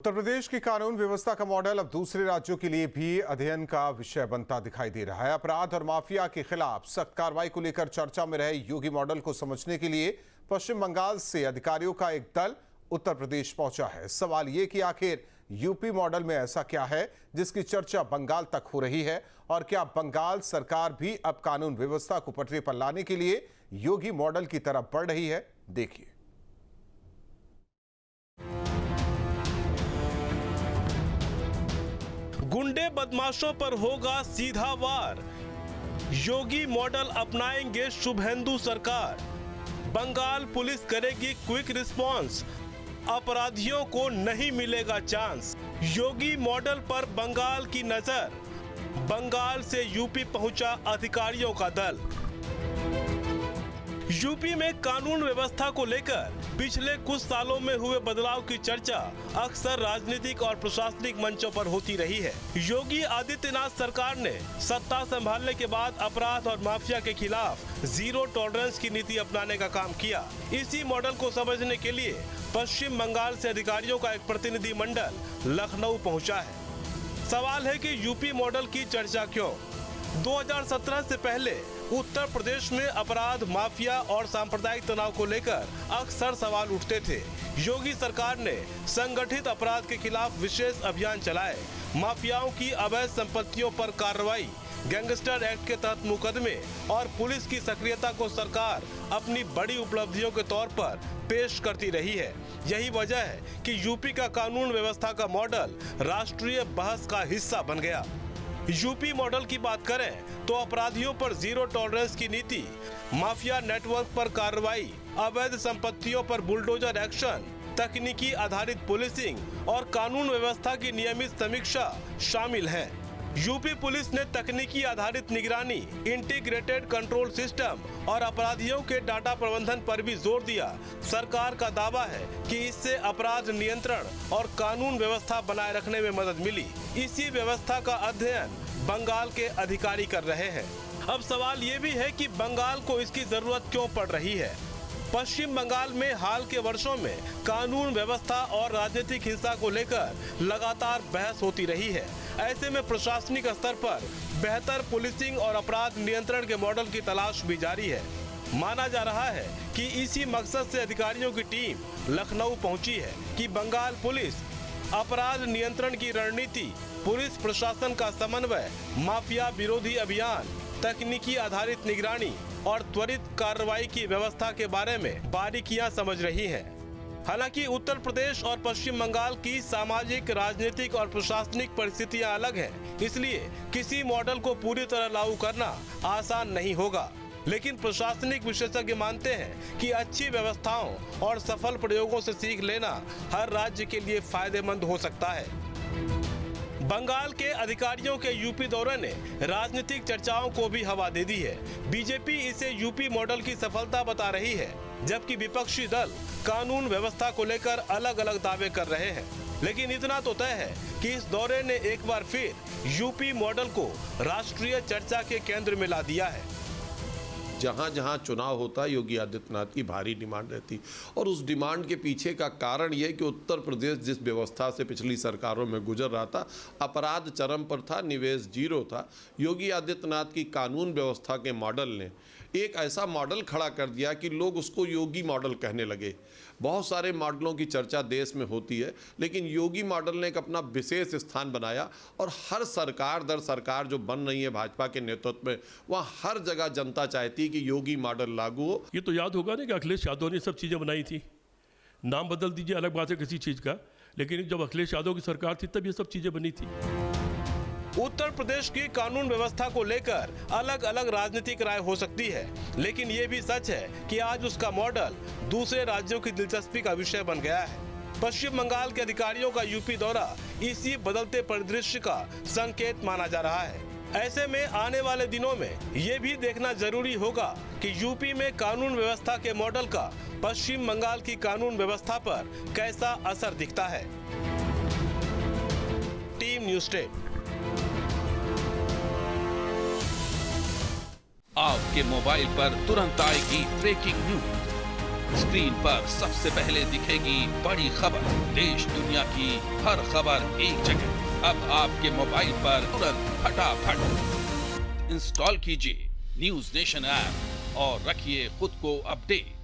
उत्तर प्रदेश की कानून व्यवस्था का मॉडल अब दूसरे राज्यों के लिए भी अध्ययन का विषय बनता दिखाई दे रहा है। अपराध और माफिया के खिलाफ सख्त कार्रवाई को लेकर चर्चा में रहे योगी मॉडल को समझने के लिए पश्चिम बंगाल से अधिकारियों का एक दल उत्तर प्रदेश पहुंचा है। सवाल ये कि आखिर यूपी मॉडल में ऐसा क्या है जिसकी चर्चा बंगाल तक हो रही है, और क्या बंगाल सरकार भी अब कानून व्यवस्था को पटरी पर लाने के लिए योगी मॉडल की तरफ बढ़ रही है? देखिए। गुंडे बदमाशों पर होगा सीधा वार, योगी मॉडल अपनाएंगे शुभेंदु सरकार। बंगाल पुलिस करेगी क्विक रिस्पॉन्स, अपराधियों को नहीं मिलेगा चांस। योगी मॉडल पर बंगाल की नजर, बंगाल से यूपी पहुंचा अधिकारियों का दल। यूपी में कानून व्यवस्था को लेकर पिछले कुछ सालों में हुए बदलाव की चर्चा अक्सर राजनीतिक और प्रशासनिक मंचों पर होती रही है। योगी आदित्यनाथ सरकार ने सत्ता संभालने के बाद अपराध और माफिया के खिलाफ जीरो टॉलरेंस की नीति अपनाने का काम किया। इसी मॉडल को समझने के लिए पश्चिम बंगाल से अधिकारियों का एक प्रतिनिधि मंडल लखनऊ पहुंचा है। सवाल है कि यूपी मॉडल की चर्चा क्यों? 2017 से पहले उत्तर प्रदेश में अपराध, माफिया और सांप्रदायिक तनाव को लेकर अक्सर सवाल उठते थे। योगी सरकार ने संगठित अपराध के खिलाफ विशेष अभियान चलाए, माफियाओं की अवैध संपत्तियों पर कार्रवाई, गैंगस्टर एक्ट के तहत मुकदमे और पुलिस की सक्रियता को सरकार अपनी बड़ी उपलब्धियों के तौर पर पेश करती रही है। यही वजह है कि यूपी का कानून व्यवस्था का मॉडल राष्ट्रीय बहस का हिस्सा बन गया। यूपी मॉडल की बात करें तो अपराधियों पर जीरो टॉलरेंस की नीति, माफिया नेटवर्क पर कार्रवाई, अवैध संपत्तियों पर बुलडोजर एक्शन, तकनीकी आधारित पुलिसिंग और कानून व्यवस्था की नियमित समीक्षा शामिल है। यूपी पुलिस ने तकनीकी आधारित निगरानी, इंटीग्रेटेड कंट्रोल सिस्टम और अपराधियों के डाटा प्रबंधन पर भी जोर दिया। सरकार का दावा है कि इससे अपराध नियंत्रण और कानून व्यवस्था बनाए रखने में मदद मिली। इसी व्यवस्था का अध्ययन बंगाल के अधिकारी कर रहे हैं। अब सवाल ये भी है कि बंगाल को इसकी जरूरत क्यों पड़ रही है। पश्चिम बंगाल में हाल के वर्षों में कानून व्यवस्था और राजनीतिक हिंसा को लेकर लगातार बहस होती रही है। ऐसे में प्रशासनिक स्तर पर बेहतर पुलिसिंग और अपराध नियंत्रण के मॉडल की तलाश भी जारी है। माना जा रहा है कि इसी मकसद से अधिकारियों की टीम लखनऊ पहुंची है कि बंगाल पुलिस अपराध नियंत्रण की रणनीति, पुलिस प्रशासन का समन्वय, माफिया विरोधी अभियान, तकनीकी आधारित निगरानी और त्वरित कार्रवाई की व्यवस्था के बारे में बारीकियां समझ रही हैं। हालांकि उत्तर प्रदेश और पश्चिम बंगाल की सामाजिक, राजनीतिक और प्रशासनिक परिस्थितियां अलग हैं, इसलिए किसी मॉडल को पूरी तरह लागू करना आसान नहीं होगा। लेकिन प्रशासनिक विशेषज्ञ मानते हैं कि अच्छी व्यवस्थाओं और सफल प्रयोगों से सीख लेना हर राज्य के लिए फायदेमंद हो सकता है। बंगाल के अधिकारियों के यूपी दौरे ने राजनीतिक चर्चाओं को भी हवा दे दी है। बीजेपी इसे यूपी मॉडल की सफलता बता रही है, जबकि विपक्षी दल कानून व्यवस्था को लेकर अलग अलग दावे कर रहे हैं। लेकिन इतना तो तय है कि इस दौरे ने एक बार फिर यूपी मॉडल को राष्ट्रीय चर्चा के केंद्र में ला दिया है। जहाँ जहाँ चुनाव होता है, योगी आदित्यनाथ की भारी डिमांड रहती, और उस डिमांड के पीछे का कारण ये कि उत्तर प्रदेश जिस व्यवस्था से पिछली सरकारों में गुजर रहा था, अपराध चरम पर था, निवेश जीरो था। योगी आदित्यनाथ की कानून व्यवस्था के मॉडल ने एक ऐसा मॉडल खड़ा कर दिया कि लोग उसको योगी मॉडल कहने लगे। बहुत सारे मॉडलों की चर्चा देश में होती है, लेकिन योगी मॉडल ने एक अपना विशेष स्थान बनाया, और हर सरकार दर सरकार जो बन रही है भाजपा के नेतृत्व में, वहाँ हर जगह जनता चाहती है कि योगी मॉडल लागू हो। ये तो याद होगा ना कि अखिलेश यादव ने सब चीज़ें बनाई थी। नाम बदल दीजिए, अलग बात है किसी चीज़ का, लेकिन जब अखिलेश यादव की सरकार थी तब ये सब चीज़ें बनी थी। उत्तर प्रदेश की कानून व्यवस्था को लेकर अलग अलग राजनीतिक राय हो सकती है, लेकिन ये भी सच है कि आज उसका मॉडल दूसरे राज्यों की दिलचस्पी का विषय बन गया है। पश्चिम बंगाल के अधिकारियों का यूपी दौरा इसी बदलते परिदृश्य का संकेत माना जा रहा है। ऐसे में आने वाले दिनों में ये भी देखना जरूरी होगा कि यूपी में कानून व्यवस्था के मॉडल का पश्चिम बंगाल की कानून व्यवस्था पर कैसा असर दिखता है। Team news tape. आपके मोबाइल पर तुरंत आएगी ब्रेकिंग न्यूज। स्क्रीन पर सबसे पहले दिखेगी बड़ी खबर, देश दुनिया की हर खबर एक जगह। अब आपके मोबाइल पर तुरंत फटाफट इंस्टॉल कीजिए न्यूज़ नेशन ऐप और रखिए खुद को अपडेट।